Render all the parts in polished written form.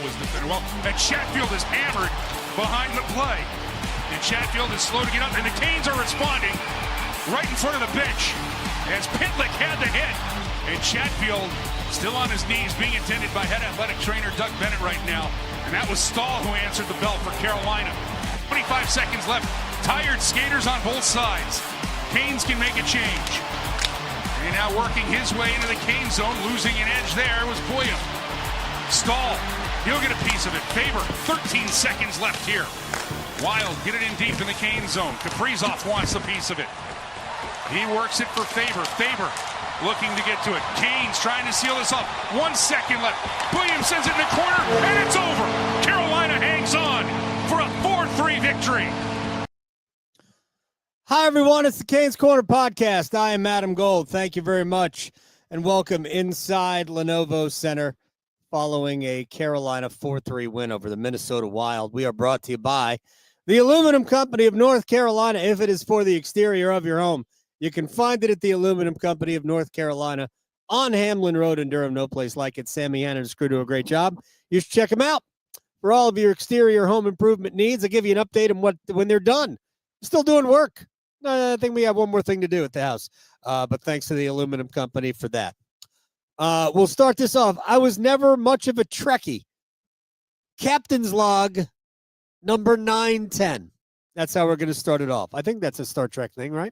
was defended well. And Chatfield is hammered behind the play. And Chatfield is slow to get up, and the Canes are responding right in front of the bench as Pitlick had the hit. And Chatfield still on his knees, being attended by head athletic trainer Doug Bennett right now. And that was Staal who answered the bell for Carolina. 25 seconds left. Tired skaters on both sides. Canes can make a change. And now working his way into the Cane zone, losing an edge there was Boyum. Staal, he'll get a piece of it. Faber, 13 seconds left here. Wild, get it in deep in the Cane zone. Kaprizov wants a piece of it. He works it for Faber. Faber looking to get to it. Canes trying to seal this off. 1 second left. Williams sends it in the corner, and it's over. Carolina hangs on for a 4-3 victory. Hi, everyone. It's the Canes Corner Podcast. I am Adam Gold. Thank you very much, and welcome inside Lenovo Center following a Carolina 4-3 win over the Minnesota Wild. We are brought to you by the Aluminum Company of North Carolina. If it is for the exterior of your home, you can find it at the Aluminum Company of North Carolina on Hamlin Road in Durham. No place like it. Sammy Hanna and his crew do a great job. You should check them out for all of your exterior home improvement needs. I'll give you an update on when they're done. Still doing work. I think we have one more thing to do at the house, but thanks to the Aluminum Company for that. We'll start this off. I was never much of a Trekkie. Captain's log number 910. That's how we're going to start it off. I think that's a Star Trek thing, right?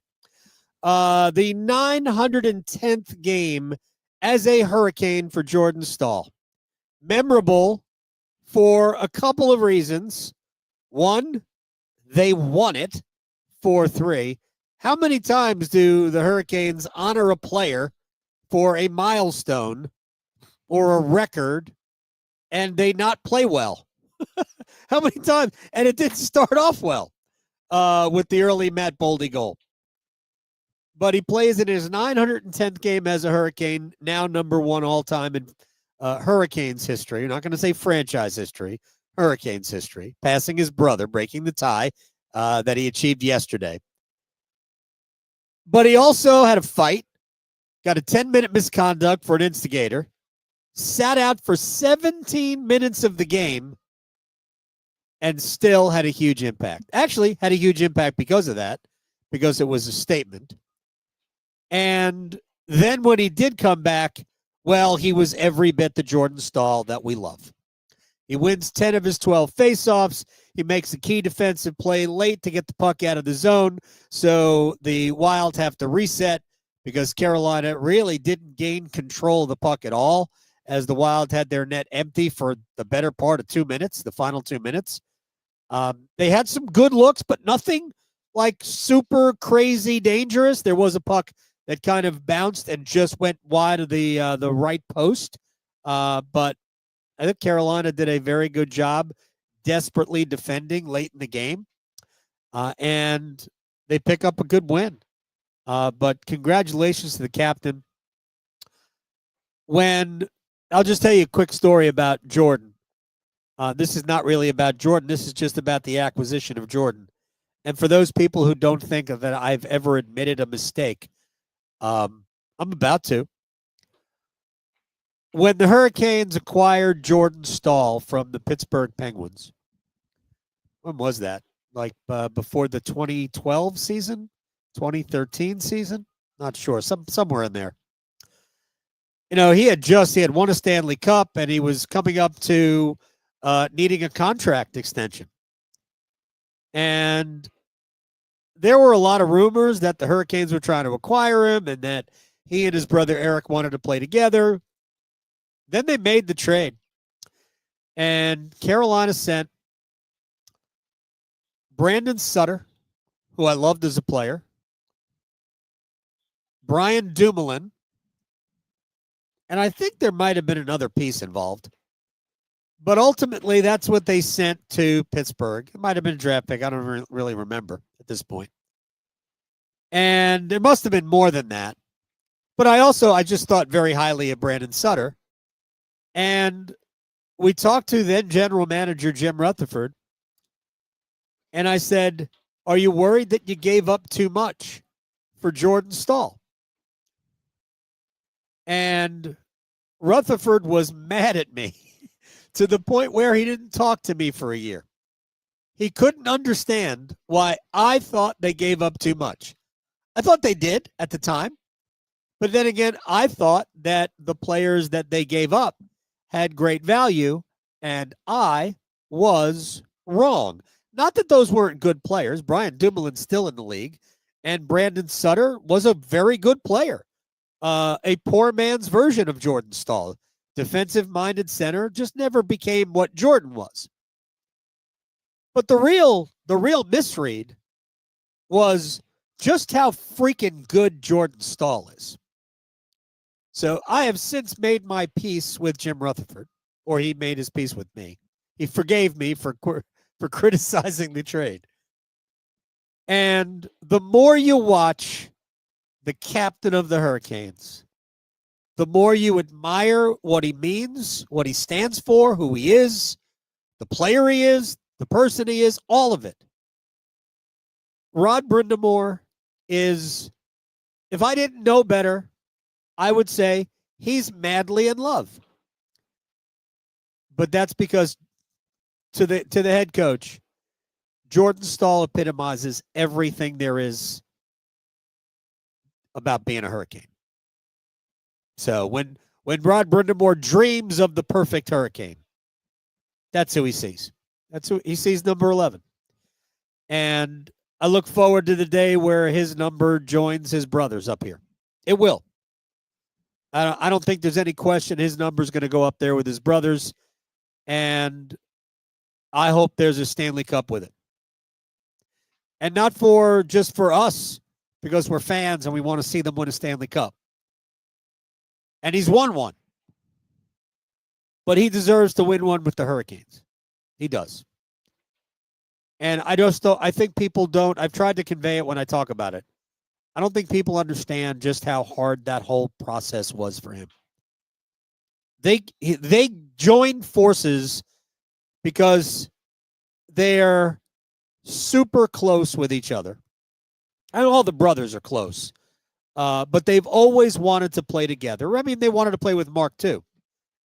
The 910th game as a Hurricane for Jordan Staal. Memorable for a couple of reasons. One, they won it 4-3. How many times do the Hurricanes honor a player for a milestone or a record and they not play well? How many times? And it didn't start off well with the early Matt Boldy goal. But he plays in his 910th game as a Hurricane, now number one all-time in Hurricanes history. You're not going to say franchise history, Hurricanes history, passing his brother, breaking the tie that he achieved yesterday. But he also had a fight, got a 10-minute misconduct for an instigator, sat out for 17 minutes of the game, and still had a huge impact. Actually, had a huge impact because of that, because it was a statement. And then when he did come back, well, he was every bit the Jordan Staal that we love. He wins 10 of his 12 faceoffs. He makes a key defensive play late to get the puck out of the zone. So the Wild have to reset because Carolina really didn't gain control of the puck at all as the Wild had their net empty for the better part of 2 minutes, the final 2 minutes. They had some good looks, but nothing like super crazy dangerous. There was a puck that kind of bounced and just went wide of the right post. But I think Carolina did a very good job desperately defending late in the game. And they pick up a good win. But congratulations to the captain. I'll just tell you a quick story about Jordan. This is not really about Jordan. This is just about the acquisition of Jordan. And for those people who don't think that I've ever admitted a mistake, I'm about to. When the Hurricanes acquired Jordan Staal from the Pittsburgh Penguins, when was that? Like before the 2012 season, 2013 season? Not sure. Somewhere in there. You know, he had won a Stanley Cup, and he was coming up to needing a contract extension. And there were a lot of rumors that the Hurricanes were trying to acquire him and that he and his brother Eric wanted to play together. Then they made the trade. And Carolina sent Brandon Sutter, who I loved as a player, Brian Dumoulin, and I think there might have been another piece involved. But ultimately, that's what they sent to Pittsburgh. It might have been a draft pick. I don't really remember at this point. And there must have been more than that. But I just thought very highly of Brandon Sutter. And we talked to then general manager Jim Rutherford. And I said, are you worried that you gave up too much for Jordan Staal? And Rutherford was mad at me. to the point where he didn't talk to me for a year. He couldn't understand why I thought they gave up too much. I thought they did at the time. But then again, I thought that the players that they gave up had great value, and I was wrong. Not that those weren't good players. Brian Dumoulin's still in the league, and Brandon Sutter was a very good player. A poor man's version of Jordan Staal. Defensive-minded center, just never became what Jordan was. But the real misread was just how freaking good Jordan Staal is. So I have since made my peace with Jim Rutherford, or he made his peace with me. He forgave me for criticizing the trade. And the more you watch the captain of the Hurricanes, the more you admire what he means, what he stands for, who he is, the player he is, the person he is, all of it. Rod Brind'Amour is, if I didn't know better, I would say he's madly in love. But that's because to the head coach, Jordan Staal epitomizes everything there is about being a Hurricane. So when Rod Brind'Amour dreams of the perfect Hurricane, that's who he sees. That's who he sees, number 11. And I look forward to the day where his number joins his brother's up here. It will. I don't think there's any question his number is going to go up there with his brothers, and I hope there's a Stanley Cup with it. And not just for us, because we're fans and we want to see them win a Stanley Cup. And he's won one. But he deserves to win one with the Hurricanes. He does. And I think people don't, I've tried to convey it when I talk about it. I don't think people understand just how hard that whole process was for him. They joined forces because they're super close with each other. And all the brothers are close. But they've always wanted to play together. I mean, they wanted to play with Mark too.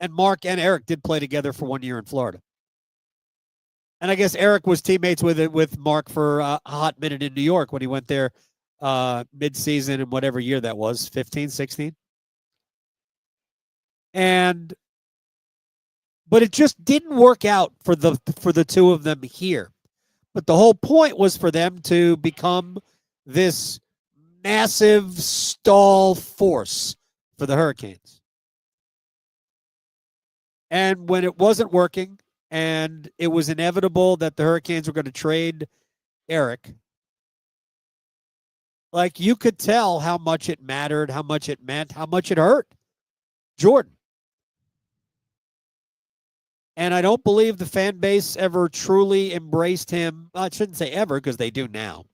And Mark and Eric did play together for 1 year in Florida. And I guess Eric was teammates with Mark for a hot minute in New York when he went there mid-season in whatever year that was, 15, 16. But it just didn't work out for the two of them here. But the whole point was for them to become this massive Staal force for the Hurricanes. And when it wasn't working, and it was inevitable that the Hurricanes were going to trade Eric, like, you could tell how much it mattered, how much it meant, how much it hurt Jordan. And I don't believe the fan base ever truly embraced him. I shouldn't say ever, because they do now.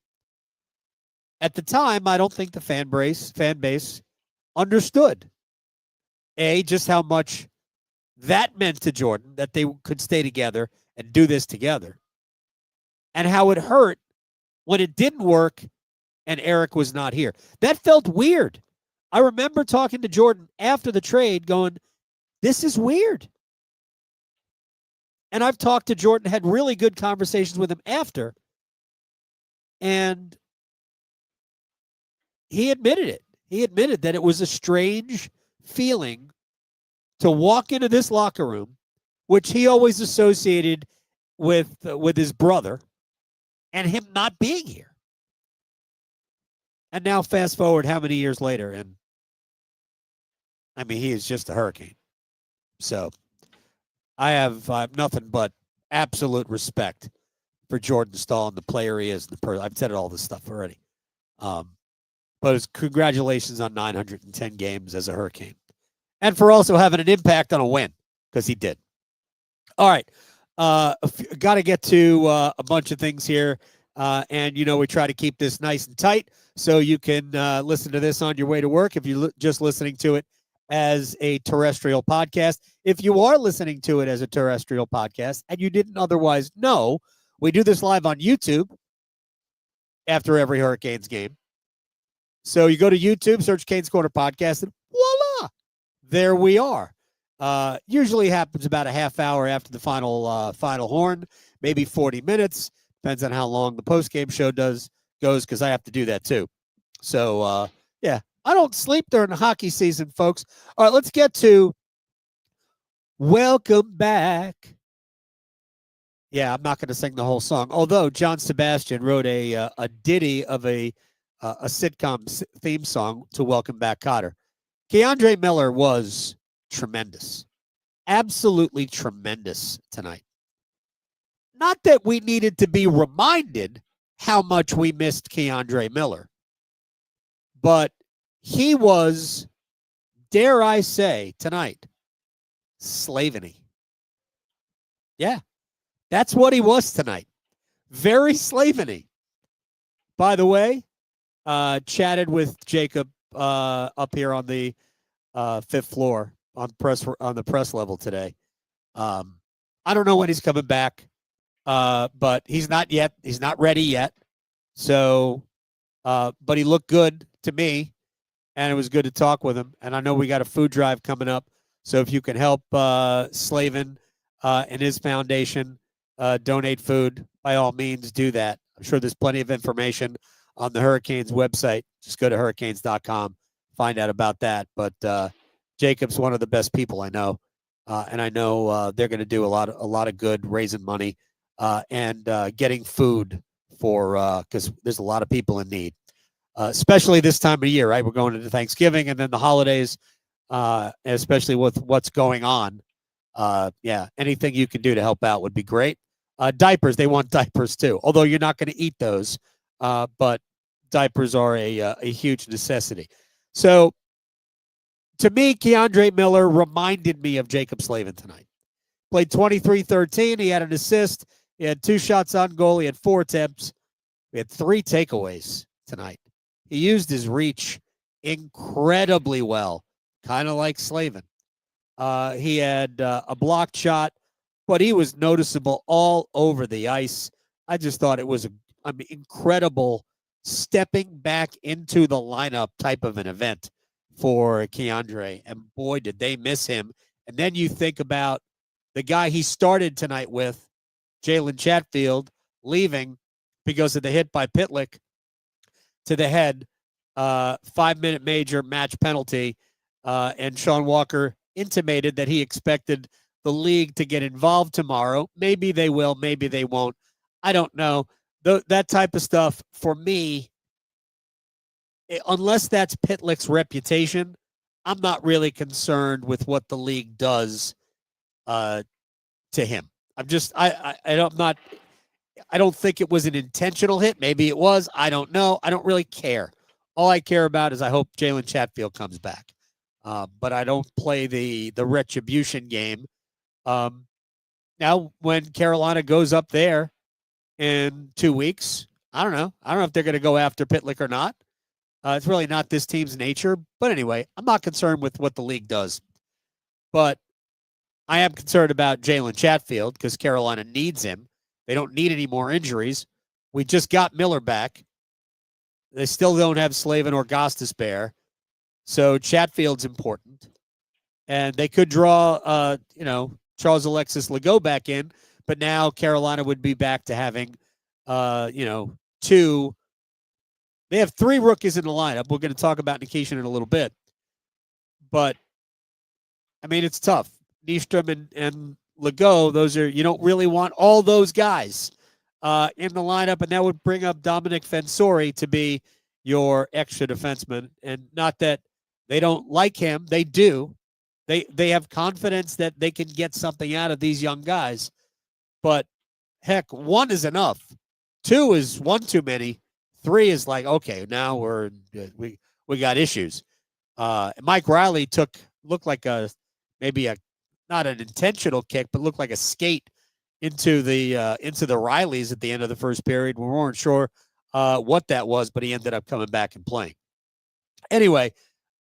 At the time, I don't think the fan base understood, just how much that meant to Jordan, that they could stay together and do this together, and how it hurt when it didn't work and Eric was not here. That felt weird. I remember talking to Jordan after the trade going, this is weird. And I've talked to Jordan, had really good conversations with him after, and he admitted it. He admitted that it was a strange feeling to walk into this locker room, which he always associated with his brother, and him not being here. And now fast forward how many years later, and I mean, he is just a Hurricane. So I have nothing but absolute respect for Jordan Staal and the player he is. I've said all this stuff already. But it's congratulations on 910 games as a Hurricane. And for also having an impact on a win, because he did. All right. Got to get to a bunch of things here. And, we try to keep this nice and tight so you can listen to this on your way to work if you're just listening to it as a terrestrial podcast. If you are listening to it as a terrestrial podcast and you didn't otherwise know, we do this live on YouTube after every Hurricanes game. So you go to YouTube, search Canes Corner Podcast, and voila, there we are. Usually happens about a half hour after the final horn, maybe 40 minutes. Depends on how long the post-game show goes, because I have to do that too. So, yeah, I don't sleep during the hockey season, folks. All right, let's get to Welcome Back. Yeah, I'm not going to sing the whole song, although John Sebastian wrote a ditty of a sitcom theme song to Welcome Back, Kotter. Andrei Miller was tremendous. Absolutely tremendous tonight. Not that we needed to be reminded how much we missed Andrei Miller, but he was, dare I say, tonight, Slaveny. Yeah, that's what he was tonight. Very Slaveny. By the way, chatted with Jacob up here on the fifth floor on the press level today. I don't know when he's coming back, but he's not yet. He's not ready yet. So, but he looked good to me, and it was good to talk with him. And I know we got a food drive coming up. So if you can help Slavin and his foundation donate food, by all means, do that. I'm sure there's plenty of information on the Hurricanes website. Just go to hurricanes.com, find out about that. But Jacob's one of the best people I know, and I know they're going to do a lot of good, raising money and getting food for because there's a lot of people in need, especially this time of year. Right, we're going into Thanksgiving and then the holidays, especially with what's going on. Yeah, anything you can do to help out would be great. Diapers, they want diapers too, although you're not going to eat those. But diapers are a huge necessity. So, to me, Andrei Miller reminded me of Jacob Slavin tonight. Played 23-13. He had an assist. He had 2 shots on goal. He had 4 attempts. We had 3 takeaways tonight. He used his reach incredibly well, kind of like Slavin. He had a blocked shot, but he was noticeable all over the ice. I just thought it was an incredible stepping back into the lineup type of an event for Andrei. And boy, did they miss him. And then you think about the guy he started tonight with, Jalen Chatfield, leaving because of the hit by Pitlick to the head, 5-minute major match penalty. And Sean Walker intimated that he expected the league to get involved tomorrow. Maybe they will, maybe they won't. I don't know. That type of stuff, for me, unless that's Pitlick's reputation, I'm not really concerned with what the league does to him. I don't think it was an intentional hit. Maybe it was. I don't know. I don't really care. All I care about is I hope Jalen Chatfield comes back. But I don't play the retribution game. Now, when Carolina goes up there in 2 weeks, I don't know. I don't know if they're going to go after Pitlick or not. It's really not this team's nature. But anyway, I'm not concerned with what the league does. But I am concerned about Jalen Chatfield because Carolina needs him. They don't need any more injuries. We just got Miller back. They still don't have Slavin or Gostisbehere. So Chatfield's important. And they could draw, Charles Alexis Legault back in. But now Carolina would be back to having, 2. They have 3 rookies in the lineup. We're going to talk about Nikishin in a little bit. But, I mean, it's tough. Nystrom and Legault, you don't really want all those guys in the lineup. And that would bring up Dominic Fensori to be your extra defenseman. And not that they don't like him. They do. They have confidence that they can get something out of these young guys. But, heck, 1 is enough. 2 is 1 too many. 3 is like, okay, now we got issues. Mike Riley looked like not an intentional kick, but looked like a skate into the Rileys at the end of the first period. We weren't sure what that was, but he ended up coming back and playing. Anyway,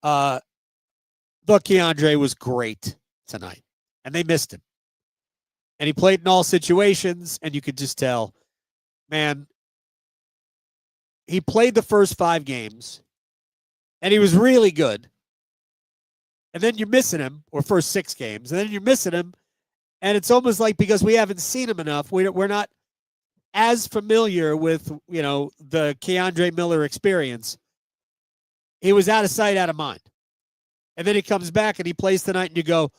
look, Andrei was great tonight, and they missed him. And he played in all situations, and you could just tell, man, he played the first 5 games, and he was really good. and then you're missing him, or first 6 games, and then you're missing him, and it's almost like because we haven't seen him enough, we're not as familiar with, the K'Andre Miller experience. He was out of sight, out of mind. And then he comes back and he plays tonight, and you go,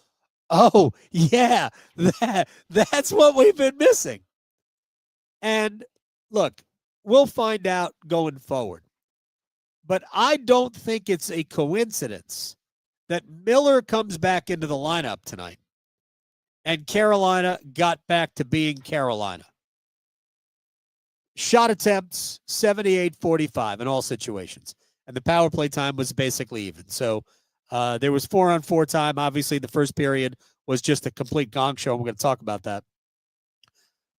oh, yeah, that's what we've been missing. And look, we'll find out going forward. But I don't think it's a coincidence that Miller comes back into the lineup tonight and Carolina got back to being Carolina. Shot attempts, 78-45 in all situations. And the power play time was basically even. So there was 4-on-4 time. Obviously, the first period was just a complete gong show. We're going to talk about that.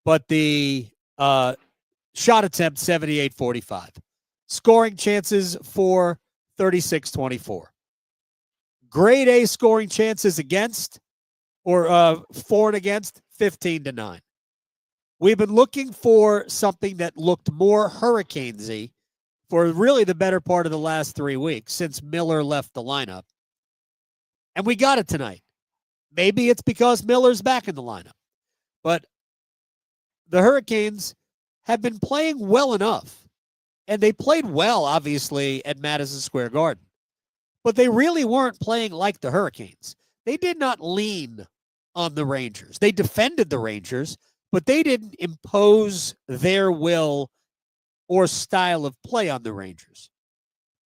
But the shot attempt, 78-45. Scoring chances for 36-24. Grade A scoring chances against, or for and against, 15-9. We've been looking for something that looked more Hurricanes-y for really the better part of the last 3 weeks since Miller left the lineup. And we got it tonight. Maybe it's because Miller's back in the lineup. But the Hurricanes have been playing well enough. And they played well, obviously, at Madison Square Garden. But they really weren't playing like the Hurricanes. They did not lean on the Rangers. They defended the Rangers, but they didn't impose their will or style of play on the Rangers.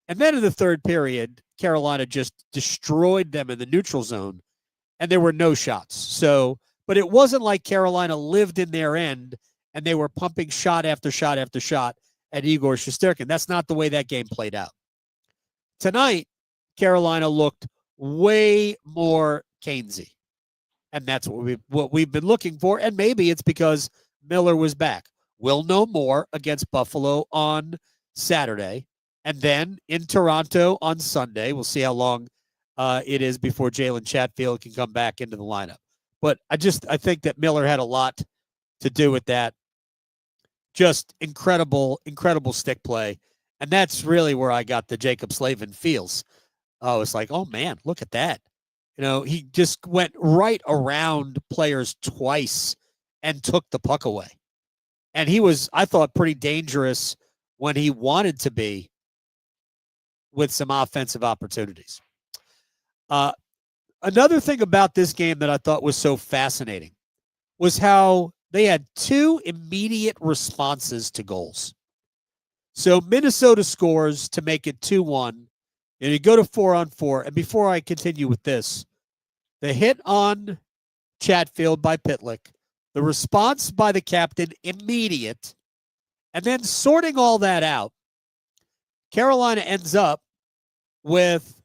And then in the third period, Carolina just destroyed them in the neutral zone, and there were no shots. So, but it wasn't like Carolina lived in their end and they were pumping shot after shot after shot at Igor Shesterkin. That's not the way that game played out. Tonight, Carolina looked way more Canesy. And that's what we've been looking for. And maybe it's because Miller was back. We'll know more against Buffalo on Saturday. And then in Toronto on Sunday. We'll see how long it is before Jalen Chatfield can come back into the lineup. But I think that Miller had a lot to do with that. Just incredible, incredible stick play. And that's really where I got the Jacob Slavin feels. I was like, oh, man, look at that. He just went right around players twice and took the puck away. And he was, I thought, pretty dangerous when he wanted to be with some offensive opportunities. Another thing about this game that I thought was so fascinating was how they had 2 immediate responses to goals. So Minnesota scores to make it 2-1. And you go to 4-on-4. And before I continue with this, the hit on Chatfield by Pitlick, the response by the captain, immediate, and then sorting all that out, Carolina ends up with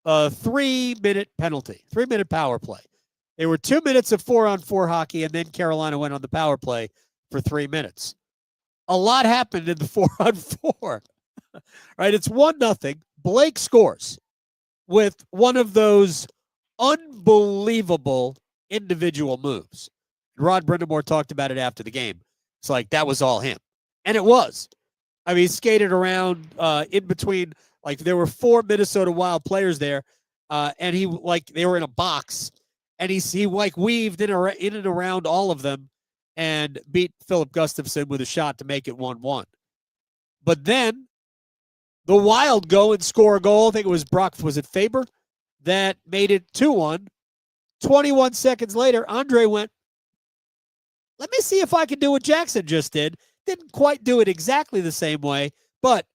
a 3-minute penalty, 3-minute power play. There were 2 minutes of 4-on-4 hockey, and then Carolina went on the power play for 3 minutes. A lot happened in the 4-on-4. Right? It's 1-0. Blake scores with one of those unbelievable individual moves. Rod Brindamore talked about it after the game. It's like, that was all him. And it was. I mean, he skated around in between. Like, there were 4 Minnesota Wild players there, and they were in a box, and he weaved in and around all of them and beat Philip Gustafsson with a shot to make it 1-1. But then the Wild go and score a goal. I think it was Faber that made it 2-1. 21 seconds later, Andrei went, let me see if I can do what Jackson just did. Didn't quite do it exactly the same way, but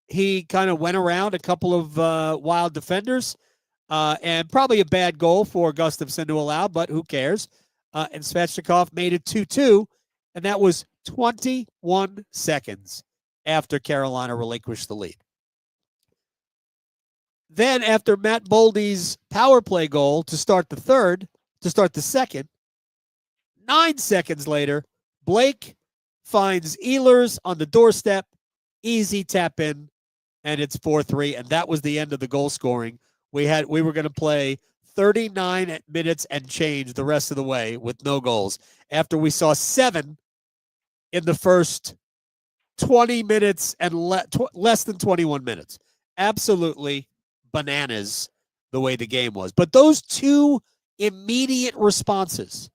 he kind of went around a couple of Wild defenders, and probably a bad goal for Gustafsson to allow, but who cares? And Svechnikov made it 2-2, and that was 21 seconds after Carolina relinquished the lead. Then after Matt Boldy's power play goal to start the second, 9 seconds later, Blake finds Ehlers on the doorstep, easy tap in, and it's 4-3, and that was the end of the goal scoring. We were going to play 39 minutes and change the rest of the way with no goals after we saw 7 in the first 20 minutes and less than 21 minutes. Absolutely bananas the way the game was. But those two immediate responses,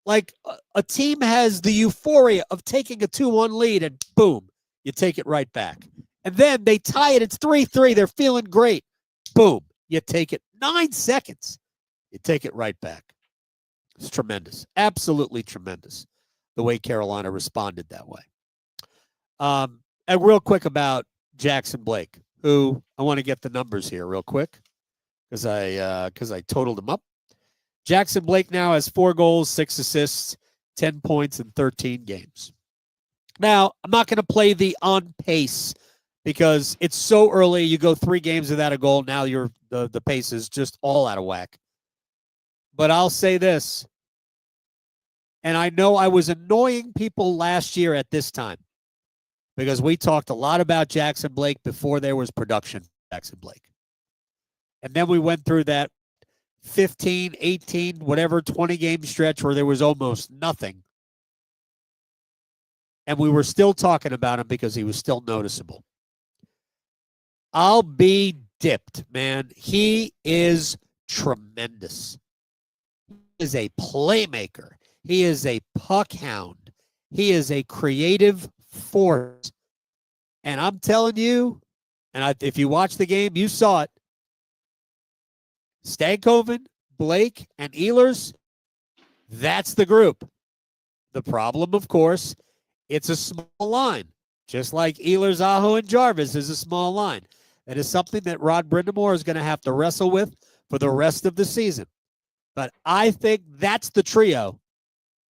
like a team has the euphoria of taking a 2-1 lead and boom, you take it right back. And then they tie it. It's 3-3. They're feeling great. Boom, you take it. 9 seconds. You take it right back. It's tremendous. Absolutely tremendous the way Carolina responded that way. And real quick about Jackson Blake, who I want to get the numbers here real quick because I totaled them up. Jackson Blake now has 4 goals, 6 assists, 10 points in 13 games. Now, I'm not going to play the on pace because it's so early. You go 3 games without a goal. Now the pace is just all out of whack. But I'll say this, and I know I was annoying people last year at this time because we talked a lot about Jackson Blake before there was production Jackson Blake. And then we went through that 15, 18, whatever, 20-game stretch where there was almost nothing. And we were still talking about him because he was still noticeable. I'll be dipped, man. He is tremendous. He is a playmaker. He is a puck hound. He is a creative force. And I'm telling you, and if you watch the game, you saw it. Stankoven, Blake, and Ehlers, that's the group. The problem, of course, it's a small line. Just like Ehlers, Aho, and Jarvis is a small line. That is something that Rod Brindamore is going to have to wrestle with for the rest of the season. But I think that's the trio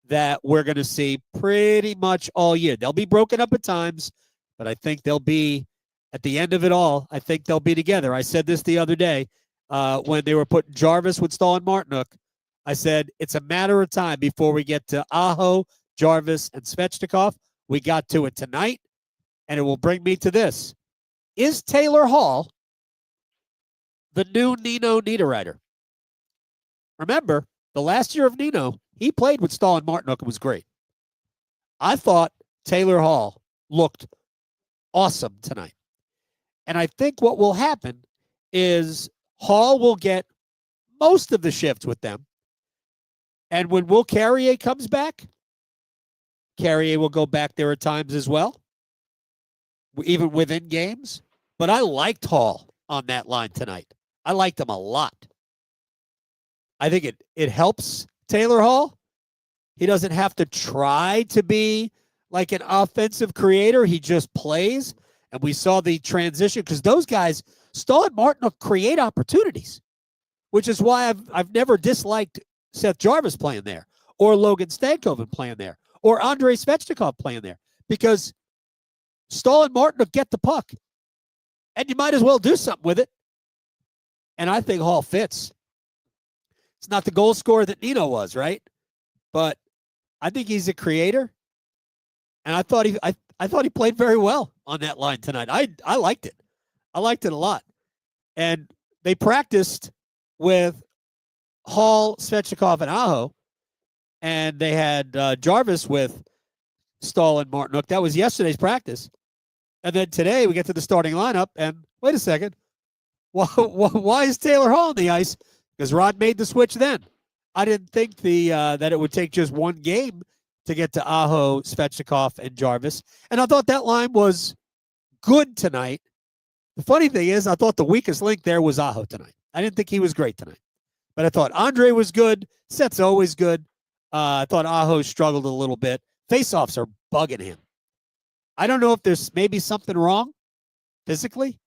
that we're going to see pretty much all year. They'll be broken up at times, but I think they'll be, at the end of it all, I think they'll be together. I said this the other day when they were putting Jarvis with Staal and Martinook. I said, it's a matter of time before we get to Aho, Jarvis, and Svechnikov. We got to it tonight, and it will bring me to this. Is Taylor Hall the new Nino Niederreiter? Remember, the last year of Nino, he played with Staal and Martinook and was great. I thought Taylor Hall looked awesome tonight. And I think what will happen is Hall will get most of the shifts with them. And when Will Carrier comes back, Carrier will go back there at times as well, even within games. But I liked Hall on that line tonight. I liked him a lot. I think it helps Taylor Hall. He doesn't have to try to be like an offensive creator. He just plays. And we saw the transition because those guys, Staal and Martinook, create opportunities, which is why I've never disliked Seth Jarvis playing there or Logan Stankoven playing there or Andrei Svechnikov playing there because Staal and Martinook get the puck and you might as well do something with it. And I think Hall fits. It's not the goal scorer that Nino was, right? But I think he's a creator. And I thought he played very well on that line tonight. I liked it. I liked it a lot. And they practiced with Hall, Svechnikov, and Aho. And they had Jarvis with Staal and Martinook. That was yesterday's practice. And then today we get to the starting lineup. And wait a second. Why is Taylor Hall on the ice? Because Rod made the switch then. I didn't think that it would take just one game to get to Aho, Svechnikov, and Jarvis. And I thought that line was good tonight. The funny thing is, I thought the weakest link there was Aho tonight. I didn't think he was great tonight. But I thought Andrei was good. Seth's always good. I thought Aho struggled a little bit. Faceoffs are bugging him. I don't know if there's maybe something wrong physically,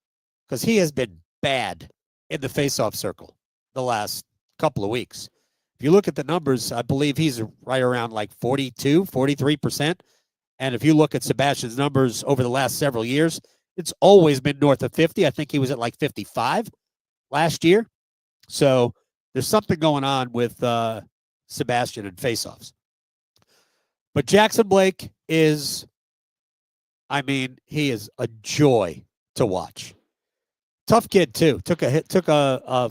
because he has been bad in the faceoff circle the last couple of weeks. If you look at the numbers, I believe he's right around like 42, 43%. And if you look at Sebastian's numbers over the last several years, it's always been north of 50. I think he was at like 55 last year. So there's something going on with Sebastian and faceoffs. But Jackson Blake is, he is a joy to watch. Tough kid too. Took a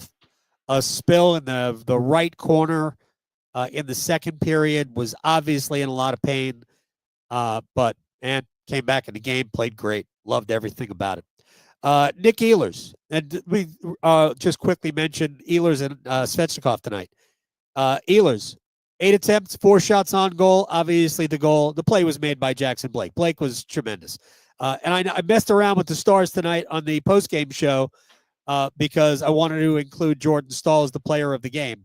spill in the right corner in the second period. Was obviously in a lot of pain, but came back in the game. Played great. Loved everything about it. Nick Ehlers. And we just quickly mentioned Ehlers and Svechnikov tonight. Ehlers, 8 attempts, 4 shots on goal. Obviously, the play was made by Jackson Blake. Blake was tremendous. And I messed around with the stars tonight on the postgame show because I wanted to include Jordan Staal as the player of the game.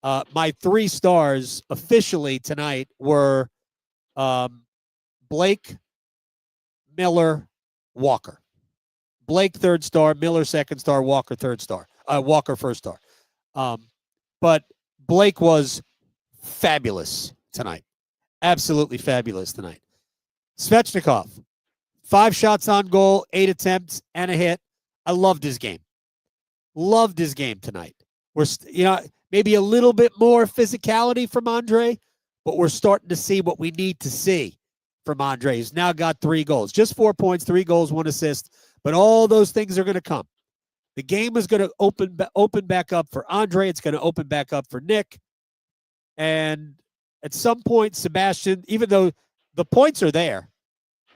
My 3 stars officially tonight were Blake, Miller, Walker. Blake, 3rd star, Miller, 2nd star, Walker, 3rd star. Walker, 1st star. But Blake was fabulous tonight. Absolutely fabulous tonight. Svechnikov, 5 shots on goal, 8 attempts, and a hit. I loved his game. Loved his game tonight. We're, maybe a little bit more physicality from Andrei, but we're starting to see what we need to see from Andrei. He's now got 3 goals. Just 4 points, 3 goals, 1 assist. But all those things are going to come. The game is going to open back up for Andrei. It's going to open back up for Nick. And at some point, Sebastian, even though the points are there,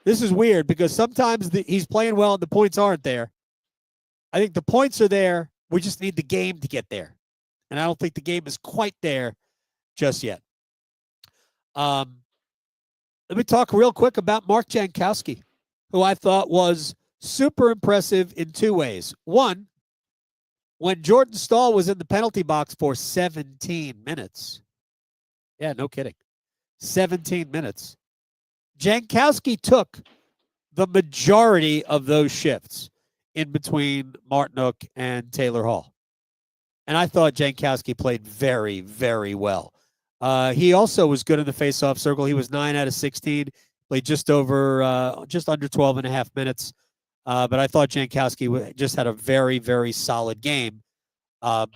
this is weird because sometimes he's playing well and the points aren't there. I think the points are there. We just need the game to get there. And I don't think the game is quite there just yet. Let me talk real quick about Mark Jankowski, who I thought was super impressive in 2 ways. One, when Jordan Staal was in the penalty box for 17 minutes. Yeah, no kidding. 17 minutes. Jankowski took the majority of those shifts in between Martinook and Taylor Hall. And I thought Jankowski played very, very well. He also was good in the faceoff circle. He was 9 out of 16, played just under 12 and a half minutes. But I thought Jankowski just had a very, very solid game. I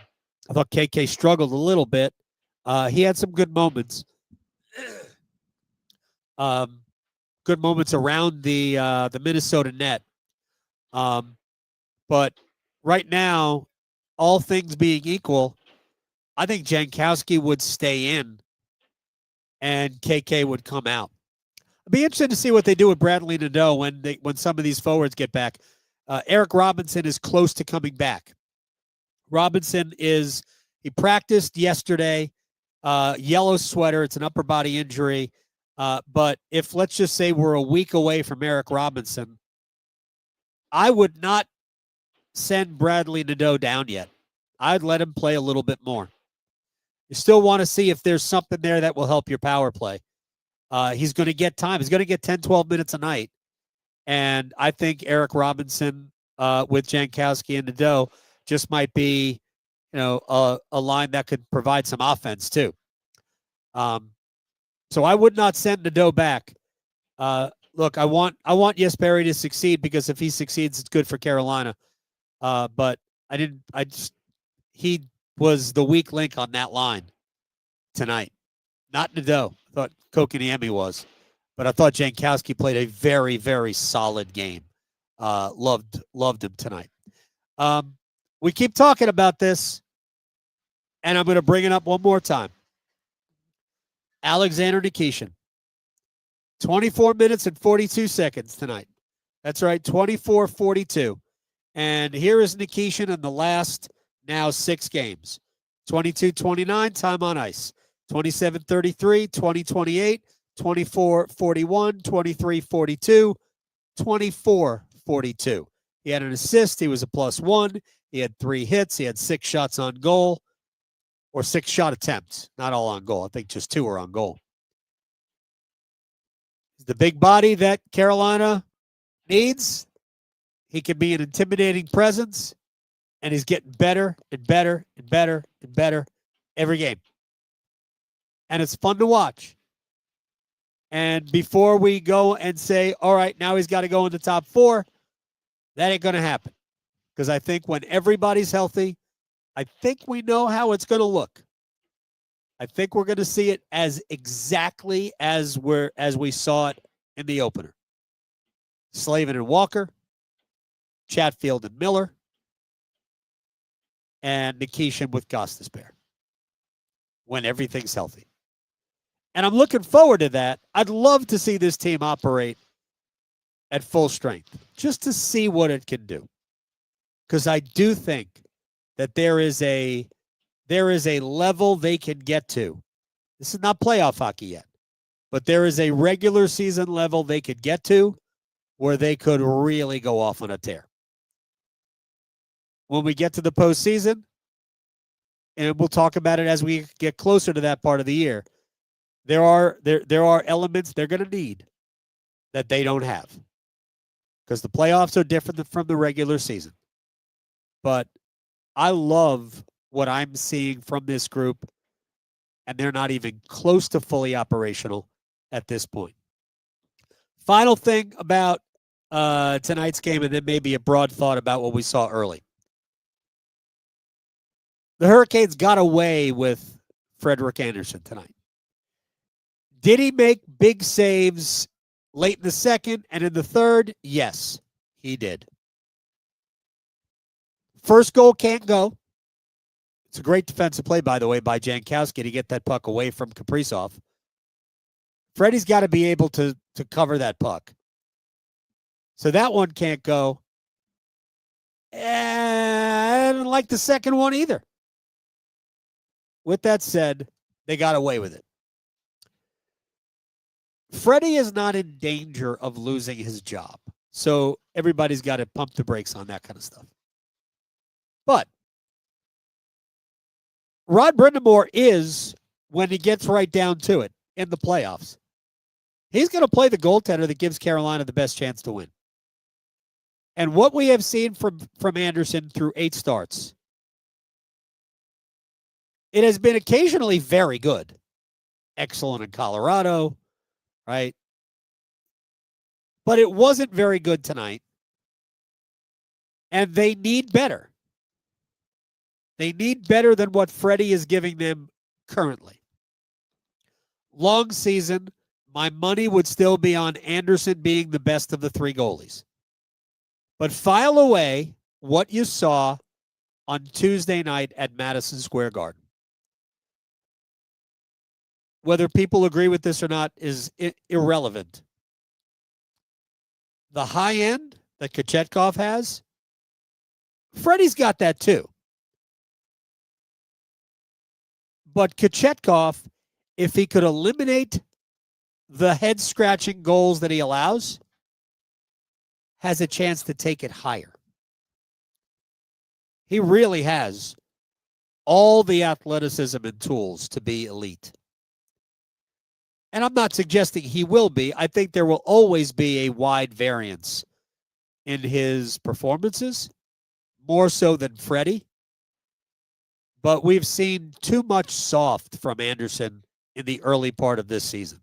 thought KK struggled a little bit. He had some good moments. Good moments around the Minnesota net. But right now, all things being equal, I think Jankowski would stay in and KK would come out. I'd be interested to see what they do with Bradley Nadeau when some of these forwards get back. Eric Robinson is close to coming back. Robinson he practiced yesterday, yellow sweater. It's an upper body injury. But if, let's just say, we're a week away from Eric Robinson, I would not send Bradley Nadeau down yet. I'd let him play a little bit more. You still want to see if there's something there that will help your power play. He's going to get time. He's going to get 10, 12 minutes a night. And I think Eric Robinson with Jankowski and Nadeau just might be, a line that could provide some offense too. So I would not send Nadeau back. Look, I want Jesperi to succeed because if he succeeds, it's good for Carolina. But he was the weak link on that line tonight. Not Nadeau. I thought Kokaniemi was. But I thought Jankowski played a very, very solid game. Loved him tonight. We keep talking about this, and I'm going to bring it up one more time. Alexander Nikishin. 24 minutes and 42 seconds tonight. That's right, 24-42. And here is Nikishin in the last now 6 games. 22-29, time on ice. 27-33, 20-28, 24-41, 23-42, 24-42. He had an assist. He was a +1. He had 3 hits. He had 6 shots on goal, or 6 shot attempts. Not all on goal. I think just 2 were on goal. The big body that Carolina needs. He can be an intimidating presence, and he's getting better and better and better and better every game. And it's fun to watch. And before we go and say, all right, now he's got to go in the top 4, that ain't going to happen. Because I think when everybody's healthy, I think we know how it's going to look. I think we're going to see it as exactly as we saw it in the opener. Slavin and Walker, Chatfield and Miller, and Nikishin with Gostisbehere when everything's healthy. And I'm looking forward to that. I'd love to see this team operate at full strength just to see what it can do. Because I do think that there is a level they can get to. This is not playoff hockey yet, but there is a regular season level they could get to where they could really go off on a tear. When we get to the postseason, and we'll talk about it as we get closer to that part of the year, there are elements they're going to need that they don't have. Because the playoffs are different from the regular season. But I love what I'm seeing from this group, and they're not even close to fully operational at this point. Final thing about tonight's game, and then maybe a broad thought about what we saw early. The Hurricanes got away with Frederik Andersen tonight. Did he make big saves late in the second and in the third? Yes, he did. First goal can't go. It's a great defensive play, by the way, by Jankowski to get that puck away from Kaprizov. Freddie's got to be able to cover that puck. So that one can't go. And I didn't like the second one either. With that said, they got away with it. Freddie is not in danger of losing his job. So everybody's got to pump the brakes on that kind of stuff. But Rod Brind'Amour is, when he gets right down to it, in the playoffs, he's going to play the goaltender that gives Carolina the best chance to win. And what we have seen from Andersen through 8 starts, it has been occasionally very good. Excellent in Colorado, right? But it wasn't very good tonight. And they need better. They need better than what Freddie is giving them currently. Long season, my money would still be on Andersen being the best of the 3 goalies. But file away what you saw on Tuesday night at Madison Square Garden. Whether people agree with this or not is irrelevant. The high end that Kochetkov has, Freddie's got that too. But Kochetkov, if he could eliminate the head-scratching goals that he allows, has a chance to take it higher. He really has all the athleticism and tools to be elite. And I'm not suggesting he will be. I think there will always be a wide variance in his performances, more so than Freddie. But we've seen too much soft from Andersen in the early part of this season.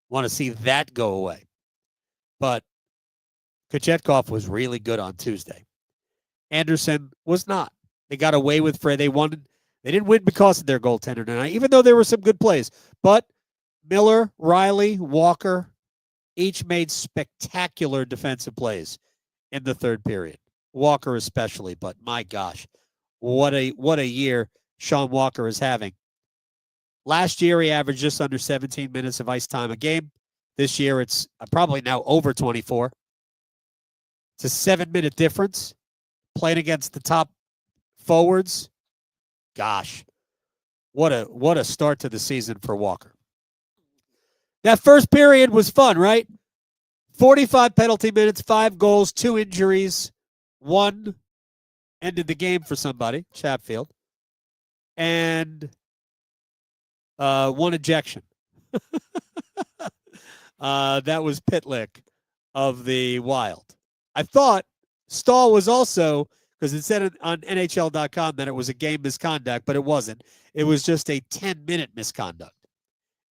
Want to see that go away. But Kochetkov was really good on Tuesday. Andersen was not. They got away with Fred. They didn't win because of their goaltender tonight, even though there were some good plays. But Miller, Riley, Walker, each made spectacular defensive plays in the third period. Walker especially, but my gosh, what a year Sean Walker is having. Last year, he averaged just under 17 minutes of ice time a game. This year, it's probably now over 24. It's a 7-minute difference. Playing against the top forwards. Gosh, what a start to the season for Walker. That first period was fun, right? 45 penalty minutes, 5 goals, 2 injuries. 1 ended the game for somebody, Chatfield. And 1 ejection. That was Pitlick of the Wild. I thought Staal was also, because it said on NHL.com that it was a game misconduct, but it wasn't. It was just a 10-minute misconduct.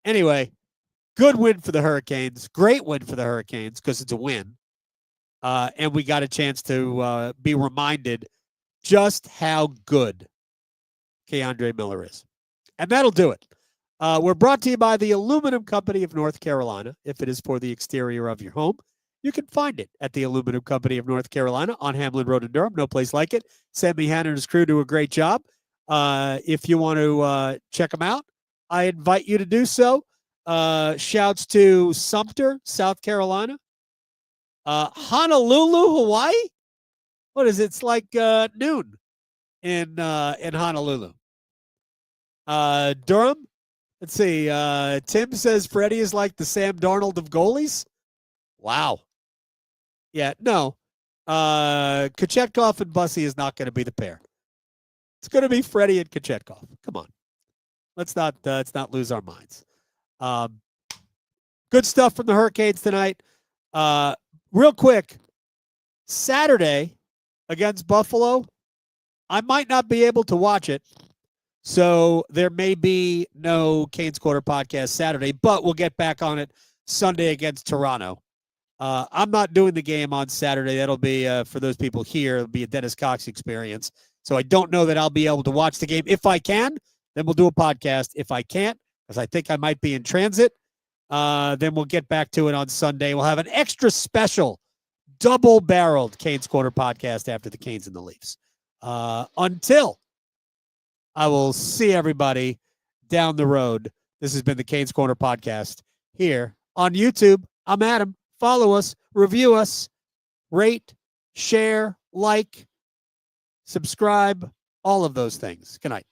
Anyway, good win for the Hurricanes. Great win for the Hurricanes because it's a win. And we got a chance to be reminded just how good Andrei Miller is. And that'll do it. We're brought to you by the Aluminum Company of North Carolina. If it is for the exterior of your home, you can find it at the Aluminum Company of North Carolina on Hamlin Road in Durham. No place like it. Sammy Hanna and his crew do a great job. If you want to check them out, I invite you to do so. Shouts to Sumter, South Carolina. Honolulu, Hawaii. What is it? It's like noon in Honolulu. Durham. Let's see. Tim says Freddie is like the Sam Darnold of goalies. Wow. Yeah, no. Kochetkov and Bussy is not going to be the pair. It's going to be Freddie and Kochetkov. Come on. Let's not lose our minds. Good stuff from the Hurricanes tonight. Real quick, Saturday against Buffalo, I might not be able to watch it. So there may be no Canes Corner podcast Saturday, but we'll get back on it Sunday against Toronto. I'm not doing the game on Saturday. That'll be, for those people here, it'll be a Dennis Cox experience. So I don't know that I'll be able to watch the game. If I can, then we'll do a podcast. If I can't, because I think I might be in transit, then we'll get back to it on Sunday. We'll have an extra special, double-barreled Canes Corner podcast after the Canes and the Leafs. Until I will see everybody down the road. This has been the Canes Corner podcast here on YouTube. I'm Adam. Follow us, review us, rate, share, like, subscribe, all of those things. Good night.